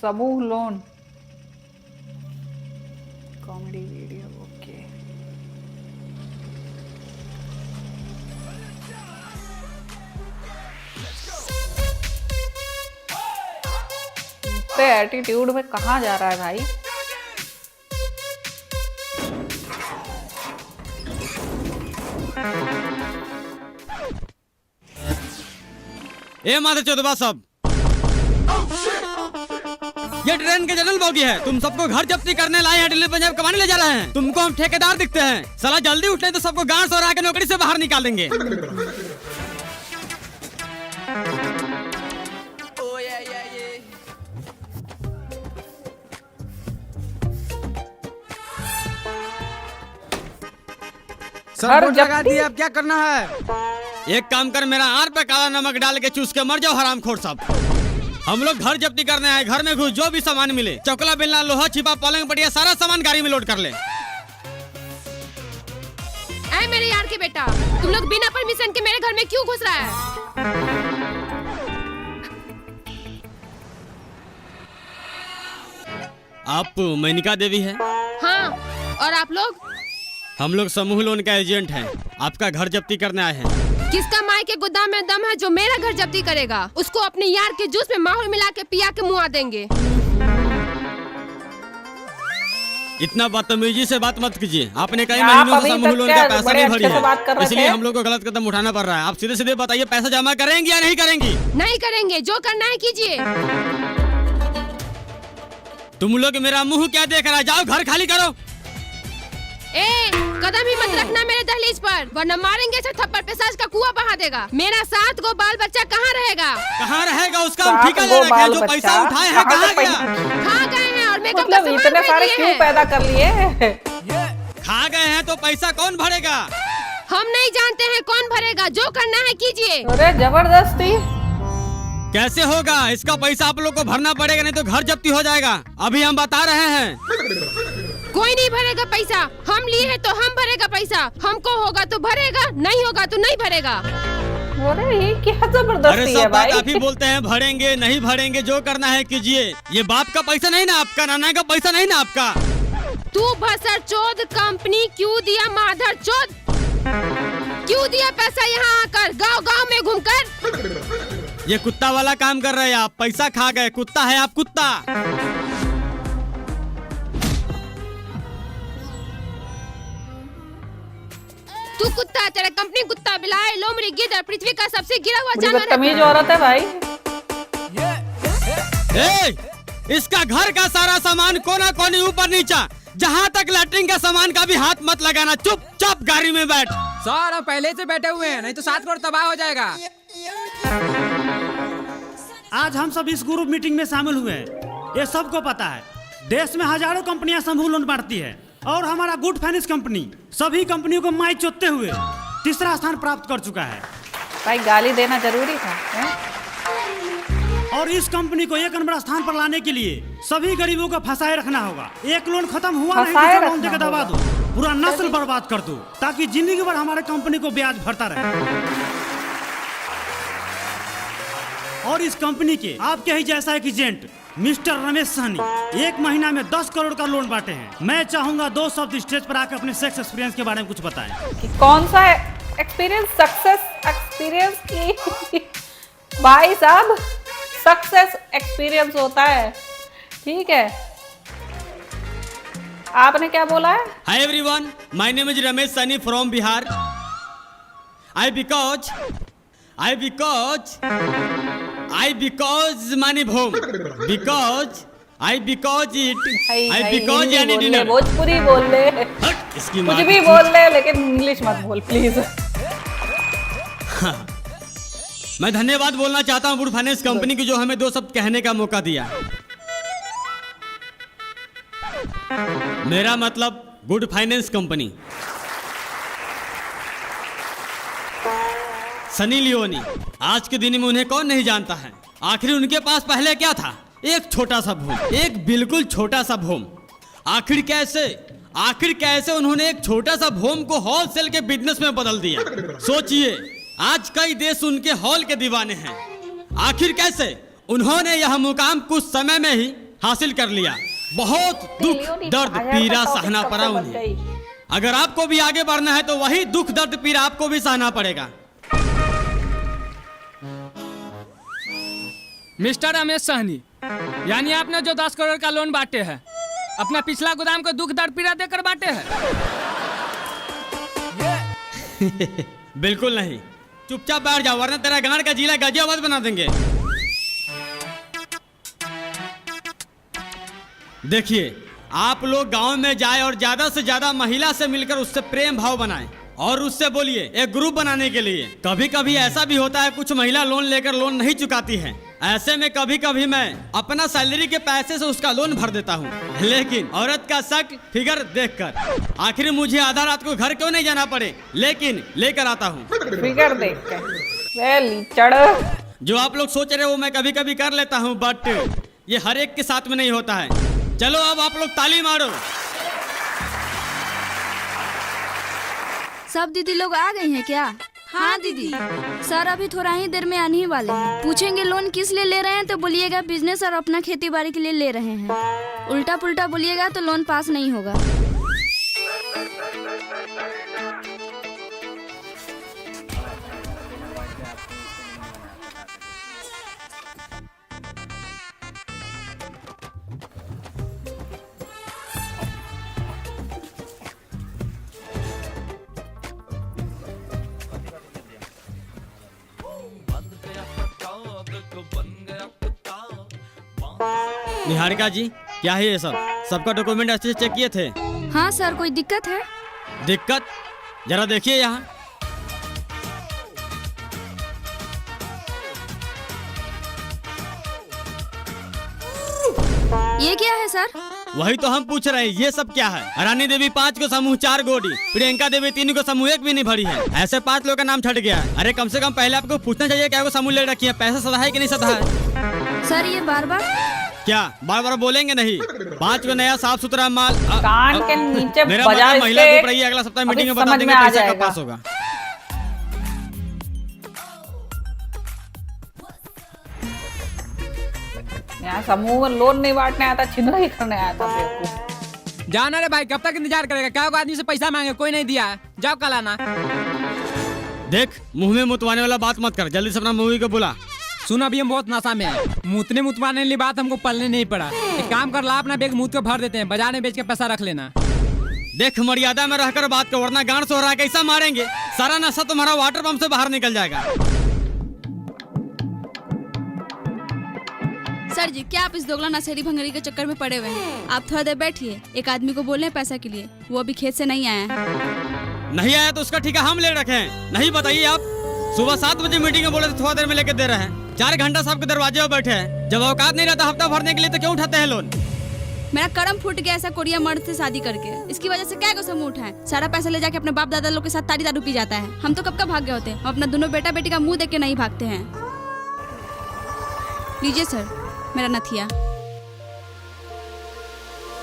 समूह loan comedy video. Okay, इतने attitude में कहाँ जा रहा है भाई? ए माधव चौधवा साहब, ये ट्रेन के जनरल बोगी है। तुम सबको घर जब्ती करने लाए हैं, दिल्ली पंजाब कमाने ले जा रहे हैं। तुमको हम ठेकेदार दिखते हैं? साला जल्दी उठे तो सबको गांड और आके नौकरी से बाहर निकाल देंगे। सर लगा दिया, अब क्या करना है? एक काम कर, मेरा आर पे काला नमक डाल के चूस के मर जाओ हरामखोर साहब। हम लोग घर जब्ती करने आए, घर में घुस जो भी सामान मिले, चकला बेलना लोहा छिपा पलंग पटिया सारा सामान गाड़ी में लोड कर ले। ऐ मेरे यार के बेटा, तुम लोग बिना परमिशन के मेरे घर में क्यों घुस रहा है? आप मेनिका देवी है? हाँ, और आप लोग? हम लोग समूह लोन का एजेंट हैं, आपका घर जब्ती करने आए हैं। किसका माई के गोदाम में दम है जो मेरा घर जब्ती करेगा? उसको अपने यार के जूस में माहौल मिला के पिया के मुआ देंगे। इतना बदतमीजी से बात मत कीजिए। आपने कई महीनों से समूह लोन का पैसा नहीं भरी है, इसलिए हम लोग को गलत कदम उठाना पड़ रहा है। आप सीधे सीधे बताइए, पैसा जमा करेंगी या नहीं करेंगी? नहीं करेंगे, जो करना है कीजिए। तुम लोग मेरा मुंह क्या देख रहा है? जाओ घर खाली करो। ए, कदम ही मत रखना मेरे दहलीज पर, वरना मारेंगे से थप्पड़ पेशाब का कुआं बहा देगा। मेरा 7 गो बाल बच्चा कहाँ रहेगा? कहाँ रहेगा? उसका हम ठेका ले रखे हैं, जो पैसा उठाए हैं कहाँ गया? खा गए हैं और मेकअप मतलब इतने सारे क्यों पैदा कर लिए? खा गए हैं तो पैसा कौन भरेगा? हम नहीं जानते हैं कौन भरेगा, जो करना है कीजिए। अरे जबरदस्ती कैसे होगा? इसका पैसा आप लोग को भरना पड़ेगा, नहीं तो घर जब्ती हो जाएगा। अभी हम बता रहे हैं। कोई नहीं भरेगा पैसा, हम लिए हैं तो हम भरेगा पैसा। हमको होगा तो भरेगा, नहीं होगा तो नहीं भरेगा। अरे ये क्या जबरदस्ती है भाई? आप ही बोलते हैं भरेंगे नहीं भरेंगे, जो करना है कीजिए। ये बाप का पैसा नहीं ना आपका, नाना का पैसा नहीं ना आपका। तू भसर चोद, कंपनी क्यों दिया माधर चोद? क्यों दिया पैसा यहाँ आकर, गांव गांव में घूमकर? ये कुत्ता वाला काम कर रहे हैं आप, पैसा खा गए। कुत्ता है आप, कुत्ता। तू कुत्ता, तेरा कंपनी कुत्ता, बिलाए, लोमड़ी, गिद्ध, पृथ्वी का सबसे गिरा हुआ जानवर है। बदतमीज औरत है भाई। इसका घर का सारा सामान कोना कोनी ऊपर नीचा, जहाँ तक लैट्रिन का सामान का भी हाथ मत लगाना। चुपचाप गाड़ी में बैठ। सर हम पहले से बैठे हुए हैं, नहीं तो 7 करोड़ तबाह हो जाएगा। आज हम सब इस ग्रुप मीटिंग में शामिल हुए हैं। ये सबको पता है, देश में हजारों कंपनियां समूह लोन बांटती है और हमारा गुड फाइनेंस कंपनी सभी कंपनियों को माई चोतते हुए तीसरा स्थान प्राप्त कर चुका है। भाई गाली देना जरूरी था है? और इस कंपनी को 1 नंबर स्थान पर लाने के लिए सभी गरीबों को फंसाए रखना होगा। एक लोन खत्म हुआ नहीं तो लोन देकर दबा दो, पूरा नस्ल बर्बाद कर दो, ताकि जिंदगी भर हमारे कंपनी को ब्याज भरता रहे। और इस कंपनी के आपके ही जैसा एक एजेंट मिस्टर रमेश सहनी 1 महीना में 10 करोड़ का लोन बांटे हैं। मैं चाहूंगा 2 शब्द स्टेज पर आकर अपने सेक्स एक्सपीरियंस के बारे में कुछ बताएं। कि कौन सा एक्सपीरियंस? सक्सेस एक्सपीरियंस की भाई साहब, सक्सेस एक्सपीरियंस होता है, ठीक है। आपने क्या बोला है? Hi everyone, my name is Ramesh Sunny from Bihar. I because मानी भोम, बिकॉज यानी डिनर। भोजपुरी बोल ले, इसकी कुछ भी बोल ले, लेकिन इंग्लिश मत बोल प्लीज। मैं धन्यवाद बोलना चाहता हूँ गुड फाइनेंस कंपनी की, जो हमें 2 शब्द कहने का मौका दिया। मेरा मतलब good finance company. Sunny Leone, आज के दिन में उन्हें कौन नहीं जानता है। आखिर उनके पास पहले क्या था? एक छोटा सा भूम, एक बिल्कुल छोटा सा भूम। आखिर कैसे उन्होंने एक छोटा सा भूम को होलसेल के बिजनेस में बदल दिया। सोचिए, आज कई देश उनके हॉल के दीवाने हैं। आखिर कैसे उन्होंने यह मुकाम कुछ समय में ही हासिल कर लिया। बहुत दुख दर्द पीड़ा सहना पड़ा उन्हें। अगर आपको भी आगे बढ़ना है तो वही दुख दर्द पीड़ा आपको भी सहना पड़ेगा। मिस्टर रमेश सहनी, यानी आपने जो 10 करोड़ का लोन बांटे हैं, अपना पिछला गोदाम को दुख दर्द पीड़ा देकर बांटे हैं? बिल्कुल नहीं, चुपचाप बैठ जाओ वरना तेरा गांड का जिला गाजियाबाद बना देंगे। देखिए, आप लोग गांव में जाए और ज्यादा से ज्यादा महिला से मिलकर उससे प्रेम भाव बनाएं और उससे बोलिए एक ग्रुप बनाने के लिए। कभी कभी ऐसा भी होता है कुछ महिला लोन लेकर लोन नहीं चुकाती हैं। ऐसे में कभी कभी मैं अपना सैलरी के पैसे से उसका लोन भर देता हूँ, लेकिन औरत का शक फिगर देखकर। आखिर मुझे आधा रात को घर क्यों नहीं जाना पड़े, लेकिन लेकर आता हूँ। फिगर देख के जो आप लोग सोच रहे हो मैं कभी कभी कर लेता हूँ, बट ये हर एक के साथ में नहीं होता है। चलो अब आप लोग ताली मारो। सब दीदी लोग आ गई हैं क्या? हाँ दीदी। सर अभी थोड़ा ही देर में आने ही वाले हैं। पूछेंगे लोन किस लिए ले रहे हैं तो बोलिएगा बिजनेस और अपना खेती बाड़ी के लिए ले रहे हैं। उल्टा पुल्टा बोलिएगा तो लोन पास नहीं होगा। निहारिका जी, क्या है ये सब? सबका डॉक्यूमेंट अच्छे से चेक किए थे? हाँ सर, कोई दिक्कत है? दिक्कत? जरा देखिए यहाँ। ये क्या है सर? वही तो हम पूछ रहे हैं, ये सब क्या है? रानी देवी 5 को समूह 4 गोडी, प्रियंका देवी 3 को समूह 1 भी नहीं भरी है। ऐसे 5 लोग का नाम छट गया है। अरे कम से कम पहले आपको पूछना चाहिए क्या वो समूह ले रखी है, पैसा सदा है कि नहीं सदा है? सर ये बार बार क्या बार बार बोलेंगे नहीं? 5 को नया साफ सुथरा माल कान के नीचे मेरा बजा मतलब महिला इसके, ग्रुप रही है, अगला सप्ताह मीटिंग में बता समझ देंगे में आ पैसा कब जाएगा। पास होगा। यहाँ समूह में लोन नहीं बांटने आया था, छिनरी करने आया था बेवकूफ। जाना रे भाई, कब तक इंतजार करेगा? क्या होगा, आदमी से पैसा मांगे कोई नहीं दिया है, जाओ कल आना। देख, मुंह में मुतवाने वाला बात मत कर, जल्दी से अपना मूवी को बुला। सुन, अभी हम बहुत नशा में हैं। मुतवाने वाली बात हमको पलने नहीं पड़ा। एक काम कर ला, अपना बैग मुंह को भर देते हैं, बाजार में बेच के पैसा रख लेना। देख, मर्यादा में रहकर बात कर वरना गांड सोहरा कैसा मारेंगे। सारा नशा तुम्हारा वाटर पंप से बाहर निकल जाएगा। सर जी, क्या आप इस दोगला नशेड़ी भंगड़ी के चक्कर में पड़े हुए हैं? आप थोड़ा देर बैठिए, एक आदमी को बोले पैसा के लिए, वो अभी खेत से नहीं आया है। नहीं आया तो उसका ठेका हम ले रखे हैं। नहीं बताइए आप, सुबह 7 बजे मीटिंग में बोले तो थोड़ा देर में लेके दे रहे हैं। 4 घंटा से आपके दरवाजे पर बैठे हैं। जब औकात नहीं रहता हफ्ता भरने के लिए तो क्यों उठाते हैं लोन? मेरा करम फूट गया ऐसा कोरिया मर्द से शादी करके। इसकी वजह से क्या को समूह उठाए, सारा पैसा ले जाके अपने बाप दादा लोग के साथ तारी दारू पी जाता है। हम तो कब का भाग गए होते हैं, हम अपना दोनों बेटा बेटी का मुंह देख के नहीं भागते हैं। लीजिए सर मेरा नथिया।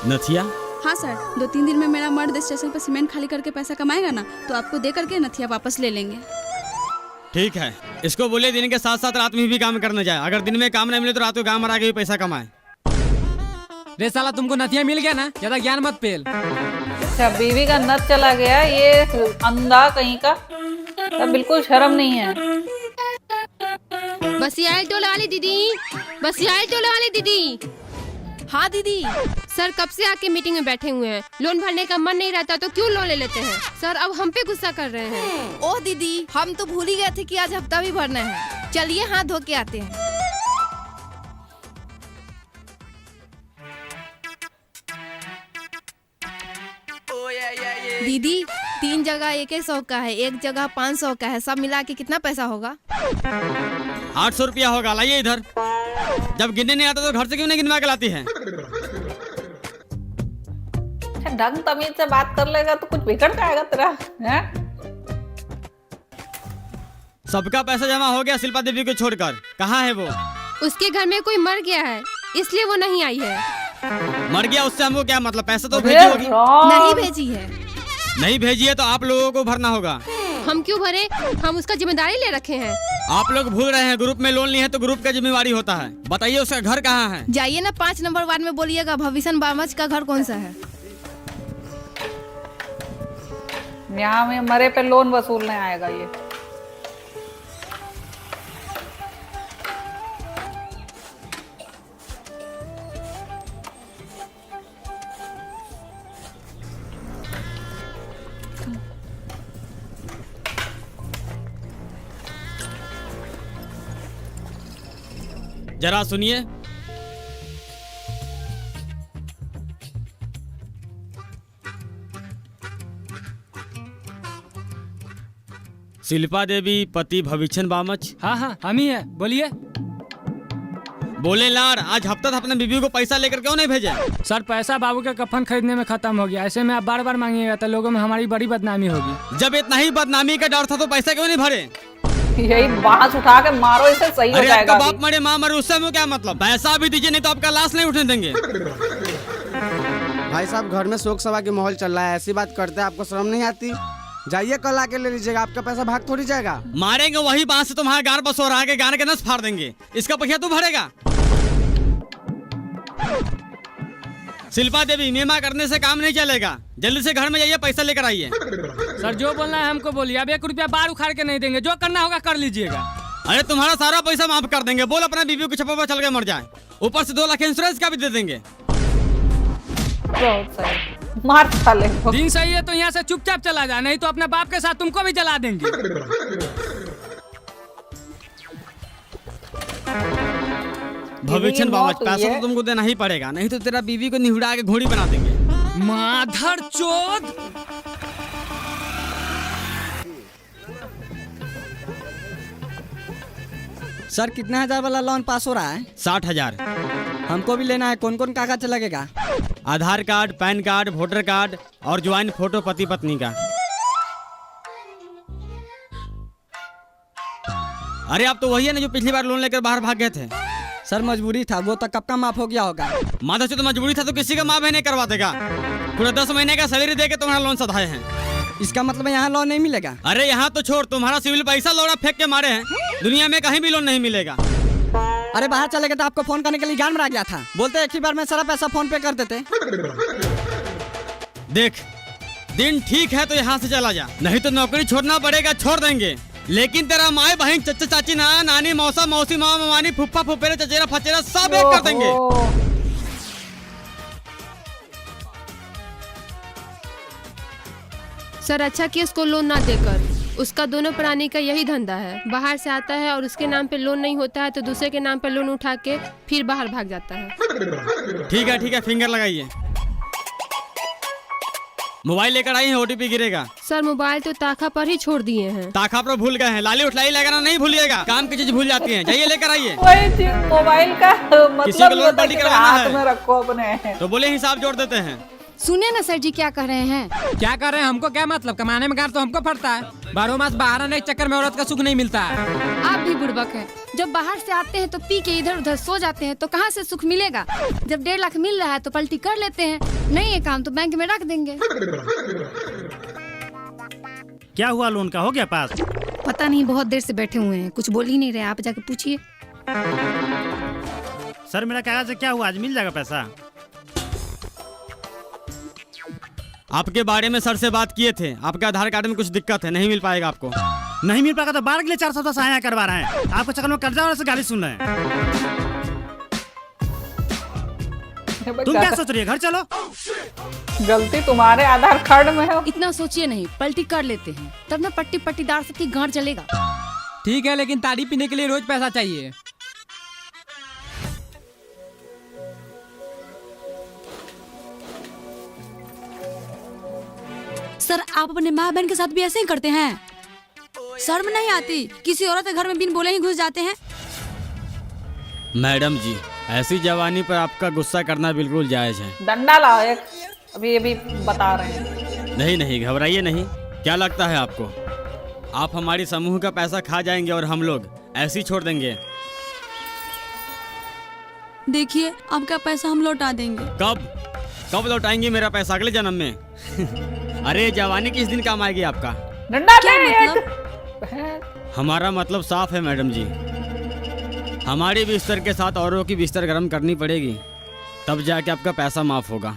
नथिया? हाँ सर, 2-3 दिन में मेरा मर्द स्टेशन पर सीमेंट खाली करके पैसा कमाएगा ना, तो आपको दे करके नथिया वापस ले लेंगे। ठीक है, इसको बोले दिन के साथ साथ रात में भी काम करने जाए। अगर दिन में काम नहीं मिले तो रात को काम मरा के भी पैसा कमाए। रे साला, तुमको नथिया मिल गया ना, ज्यादा ज्ञान मत पेल। अच्छा, बीवी का नथ चला गया, ये अंधा कहीं का, तब बिल्कुल शर्म नहीं है। बसियाल टोला वाली दीदी, बसियाल टोला वाली दीदी। हाँ दीदी। सर कब से आके मीटिंग में बैठे हुए हैं, लोन भरने का मन नहीं रहता तो क्यों लोन ले लेते हैं? सर अब हम पे गुस्सा कर रहे हैं। ओह दीदी, हम तो भूल ही गए थे कि आज हफ्ता भी भरना है। चलिए हाथ धो के आते हैं। दीदी, 3 जगह 100 का है, 1 जगह 500 का है, सब मिला के कितना पैसा होगा? 800 रुपया होगा। लाइए इधर। जब गिनने नहीं आता तो घर से क्यों नहीं गिनवा के लाती है? अच्छा, ढंग तमीज से बात कर लेगा तो कुछ बिगड़ जाएगा तेरा, हैं? सबका पैसा जमा हो गया शिल्पा देवी को छोड़कर। कहाँ है वो? उसके घर में कोई मर गया है, इसलिए वो नहीं आई है। मर गया उससे हमको क्या मतलब? पैसा तो भेजी होगी। नहीं भेजी है। नहीं भेजी है तो आप लोगों को भरना होगा। हम क्यों भरे, हम उसका जिम्मेदारी ले रखे हैं। आप लोग भूल रहे हैं ग्रुप में लोन लिए हैं तो ग्रुप का जिम्मेवारी होता है। बताइए उसका घर कहाँ है? जाइए ना 5 नंबर वार्ड में बोलिएगा भविष्य बामच का घर कौन सा है। यहाँ में मरे पे लोन वसूलने आएगा ये। जरा सुनिए। शिल्पा देवी पति भविष्यन बामच। हाँ हाँ हम ही है, बोलिए। बोले लार, आज हफ्ता अपने बीवी को पैसा लेकर क्यों नहीं भेजे? सर पैसा बाबू के कफन खरीदने में खत्म हो गया, ऐसे में आप बार बार मांगिएगा तो लोगों में हमारी बड़ी बदनामी होगी। जब इतना ही बदनामी का डर था तो पैसा क्यों नहीं भरे? यही बांस उठा के मारो इसे, सही हो अरे जाएगा। आपका बाप मरे माँ मरे उससे में क्या मतलब? पैसा भी दीजिए नहीं तो आपका लाश नहीं उठने देंगे। भाई साहब घर में शोक सभा की माहौल चल रहा है, ऐसी बात करते हैं, आपको शर्म नहीं आती? जाइए कल आके ले लीजिएगा, आपका पैसा भाग थोड़ी जाएगा। मारेंगे वही बांस से तुम्हारा गार बसो रहा के गार के नस फाड़ देंगे, इसका पैसा तू भरेगा? शिल्पा देवी मेमा करने से काम नहीं चलेगा, जल्दी से घर में जाइए पैसा लेकर आइए। सर जो बोलना है हमको बोलिए, अब 1 रुपया बार उखाड़ के नहीं देंगे, जो करना होगा कर लीजिएगा। अरे तुम्हारा सारा पैसा माफ कर देंगे, बोल अपना बीवी को छप्पा पर चल के मर जाए, ऊपर से 2 लाख इंश्योरेंस का भी दे देंगे। बहुत सही, मार साले को। दिन सही है तो यहाँ से चुपचाप चला जा, नहीं तो अपने बाप के साथ तुमको भी जला देंगे। भविष्यन बाबा मौत हुई पैसा है। तो तुमको देना ही पड़ेगा, नहीं तो तेरा बीवी को निहुड़ा के घोड़ी बना देंगे। माधर चोद। सर कितने हजार वाला लोन पास हो रहा है? 60,000। हमको भी लेना है, कौन कौन कागज लगेगा? Aadhaar card, PAN card, voter card और ज्वाइन फोटो पति पत्नी का। अरे आप तो वही है ना जो पिछली बार लोन लेकर बाहर भाग गए थे। सर मजबूरी था, वो तो कब का माफ हो गया होगा। माधव से तो मजबूरी था तो किसी का माँ नहीं करवा देगा। पूरा 10 महीने का सैलरी दे के तुम्हारा लोन सधाए हैं। इसका मतलब यहाँ लोन नहीं मिलेगा? अरे यहाँ तो छोड़, तुम्हारा सिविल पैसा लौड़ा फेंक के मारे हैं, दुनिया में कहीं भी लोन नहीं मिलेगा। अरे बाहर चले गए तो आपको फोन करने के लिए गान में आ गया था, बोलते एक ही बार में सारा पैसा फोन पे कर देते। देख दिन ठीक है तो यहाँ से चला जा, नहीं तो नौकरी छोड़ना पड़ेगा, छोड़ देंगे। लेकिन तेरा माए बहन चचा चाची नाना नानी मौसा मौसी मामा मामानी फुफ्फा फुफेरे चचेरा फचेरा सब एक कर देंगे। सर अच्छा किया उसको लोन ना देकर, उसका दोनों प्राणी का यही धंधा है, बाहर से आता है और उसके नाम पे लोन नहीं होता है तो दूसरे के नाम पे लोन उठा के फिर बाहर भाग जाता है। ठीक है फिंगर लगाइए। मोबाइल लेकर आई है, OTP गिरेगा। सर मोबाइल तो ताखा पर ही छोड़ दिए हैं। ताखा पर भूल गए हैं, लाली उठलाई लगाना नहीं भूलिएगा, काम की चीज भूल जाती हैं। जाइए लेकर आइए। वही चीज मोबाइल का किसी को मतलब लोन होता है पार्टी कि करवाना हाथ है में रखो अपने। तो बोले हिसाब जोड़ देते हैं। सुनिए ना सर जी क्या कह रहे हैं। क्या कर रहे हैं, हमको क्या मतलब, कमाने में गार तो हमको पड़ता है। 12 मास बाहर आने के चक्कर में औरत का सुख नहीं मिलता है। आप भी बुड़बक हैं, जब बाहर से आते हैं तो पी के इधर उधर सो जाते हैं तो कहाँ से सुख मिलेगा। जब 1.5 लाख मिल रहा है तो पलटी कर लेते हैं, नहीं है काम तो बैंक में रख देंगे। क्या हुआ, लोन का हो गया पास? पता नहीं, बहुत देर से बैठे हुए हैं, कुछ बोल ही नहीं रहे, आप जाके पूछिए। सर मेरा कागज क्या हुआ, आज मिल जाएगा पैसा? आपके बारे में सर से बात किए थे, आपके आधार कार्ड में कुछ दिक्कत है, नहीं मिल पाएगा आपको। नहीं मिल पाएगा तो बार के लिए 410 आया करवा रहे हैं, आपको चक्कर में कर्जा वाले से गाली सुन रहे हैं। तुम क्या सोच रही है, घर चलो। गलती तुम्हारे आधार कार्ड में है। इतना सोचिए नहीं, पलटी कर लेते हैं, तब ना पट्टी पट्टीदार सबकी गांठ जलेगा। ठीक है लेकिन ताड़ी पीने के लिए रोज पैसा चाहिए। सर आप अपने माँ बहन के साथ भी ऐसे ही करते हैं? शर्म नहीं आती, किसी औरत के घर में बिन बोले ही घुस जाते हैं। मैडम जी ऐसी जवानी पर आपका गुस्सा करना बिल्कुल जायज है। डंडा लाओ एक, अभी ये भी बता रहे हैं। नहीं घबराइए नहीं। क्या लगता है आपको आप हमारी समूह का पैसा खा जाएंगे और हम लोग ऐसे ही छोड़ देंगे? देखिए आपका पैसा हम लौटा देंगे। कब लौटाएंगे मेरा पैसा? अगले जन्म में। अरे जवानी किस दिन काम आएगी आपका? डंडा क्या दे मतलब? एक। है। हमारा मतलब साफ है मैडम जी, हमारी बिस्तर के साथ औरों की बिस्तर गर्म करनी पड़ेगी, तब जाके आपका पैसा माफ होगा।